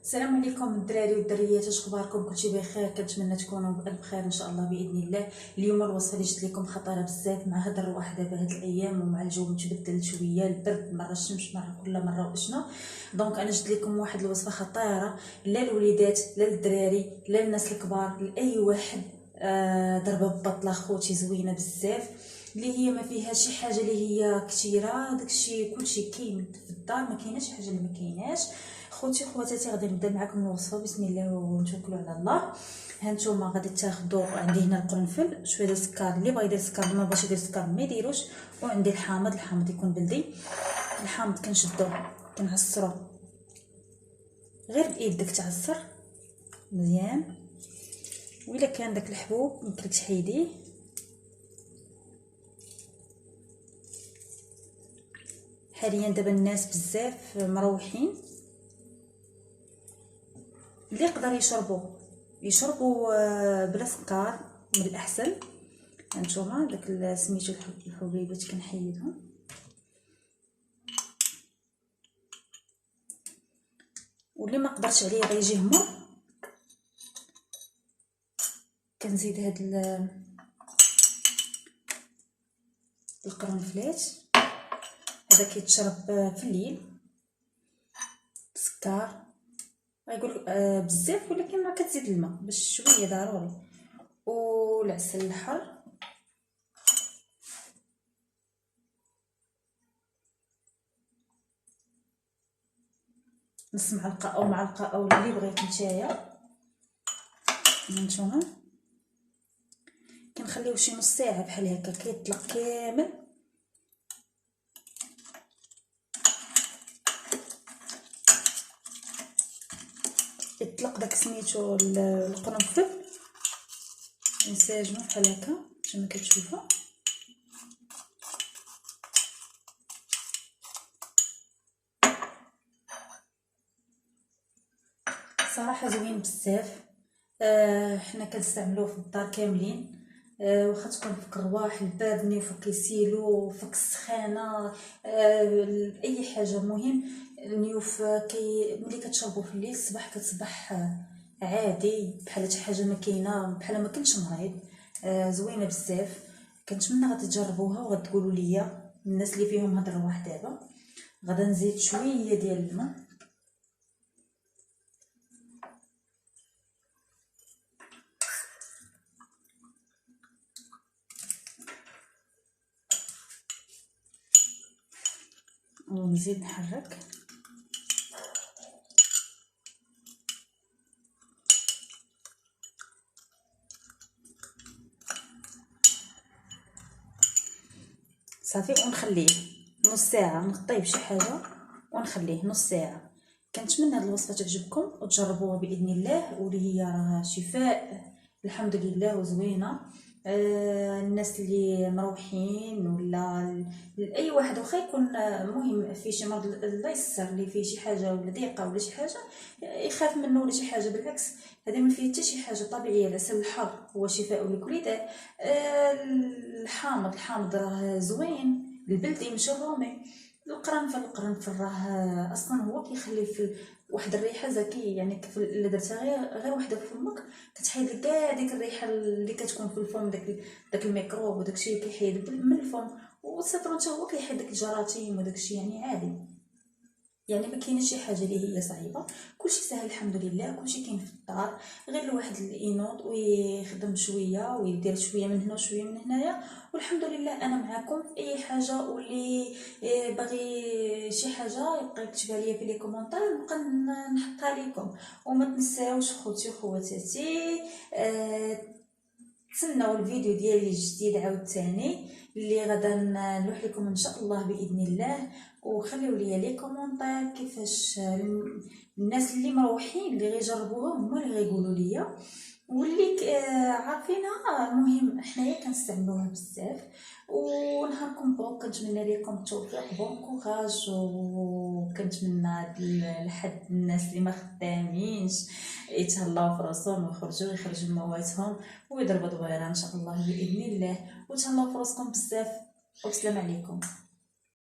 السلام عليكم الدراري والدريات، اش اخباركم؟ كلشي بخير؟ كنتمنى تكونوا بالف خير ان شاء الله باذن الله. اليوم الوصفه اللي جبت لكم خطيره بزاف مع هاد الرواح دابا هاد الايام ومع الجو متبدل شويه، البرد مره الشمس مره كل مره وشنا. دونك انا جبت لكم واحد الوصفه خطيره لا الوليدات لا الدراري لا الناس الكبار لاي واحد. ضربه ببطله خوتي زوينه بزاف، اللي هي ما فيها شي حاجه اللي هي كثيره، داكشي كلشي كاين في الدار، ما كايناش حاجه اللي ما كايناش. خوتي خواتاتي غادي نبدا معكم الوصفه بسم الله ونتوكلوا على الله. ها نتوما غادي تاخذوا، عندي هنا القرنفل، شويه ديال السكر، اللي بغى يدير السكر ما بغاش يدير السكر ما يديروش، وعندي الحامض يكون بلدي. الحامض كنشدوه كنعصروه غير بايدك تعصر مزيان، وإلا كان داك الحبوب يمكنك تحيديه. حاليا دابا الناس بزاف مروحين، اللي يقدر يشربوا بلا سكر من الاحسن. هانتوما داك سميتو الحبيبات كنحيدهم، واللي ما قدرش عليه غيجي مر كنزيد هاد القرنفلات. هذا كيتشرب في الليل بسكر، غيقول بزاف، ولكن ما كتزيد الماء باش شويه ضروري، والعسل الحر. نص معلقه او معلقه او اللي بغيتي نتايا. هانتوما كنخليوه شي نص ساعه بحال هكا كيطلق كامل. يطلق داك سميتو القرنفل، نساجمو بحال هكا كما كتشوفوا. صراحه زوين بزاف. حنا كنستعملوه في الدار كاملين، واخا تكون فيك الرواح الباردني وفيك يسيلو وفيك السخانه، اي حاجه. مهم النيوف ملي كتشربوا في الليل الصباح كتصبح عادي بحال حتى حاجه ما كاينه، بحال ما كنتش مريض. زوينه بزاف، كنتمنى غادي تجربوها وغتقولوا لي الناس اللي فيهم هاد الرواح. دابا غادا نزيد شويه ديال الماء، ونزيد نحرك. صافي ونخليه نص ساعه، نغطيه بشي حاجه ونخليه نص ساعه. كنتمنى هاد الوصفه تعجبكم وتجربوها باذن الله، واللي هي راه شفاء الحمد لله وزوينه. الناس اللي مروحين ولا اي واحد واخا يكون مهم في شي مرض الله يسر اللي فيه شي حاجه ولا ضيقه ولا شي حاجه يخاف منه ولا شي حاجه، بالعكس هذا ما فيه حتى شي حاجه طبيعيه. العسل الحر هو شفاء لكل داء. الحامض راه زوين، البلدي ماشي الرومي. القرنفل راه اصلا هو كيخلي في واحد الريحه زكيه، يعني الا درتها غير وحده في فمك كتحيد لك كاع ديك الريحه اللي كتكون في الفم، داك الميكروب وداكشي اللي كيحيد من الفم. والسيترون حتى هو كيحيد داك الجراثيم وداكشي، يعني عادي. يعني ما كاينش شي حاجه اللي هي صعيبه، كلشي سهل الحمد لله، كلشي كاين في الدار. غير الواحد ينوض ويخدم شويه ويدير شويه من هنا وشويه من هنايا، والحمد لله انا معكم في اي حاجه. واللي باغي شي حاجه يبقى يكتب ليا في لي كومونتير نبقى نحطها لكم. وما تنساوش خوتي وخواتاتي، تسناو الفيديو ديالي الجديد عاوتاني اللي غدا نلوح لكم ان شاء الله باذن الله. وخليو لي لي كومونتير كيفاش الناس اللي مروحين اللي غيجربوها هما اللي غيقولوا لي، واللي عارفينها. المهم حنايا كنستعملوها بزاف. ونهاركم مبروك، كنتمنى لكم التوفيق، بون كوراج. وكنتمنى لحد الناس اللي ما خدامينش يتهلاو في راسهم ويخرجوا من مواتهم ويضربوا دويره ان شاء الله باذن الله. وتهلاو في راسكم بزاف، والسلام عليكم.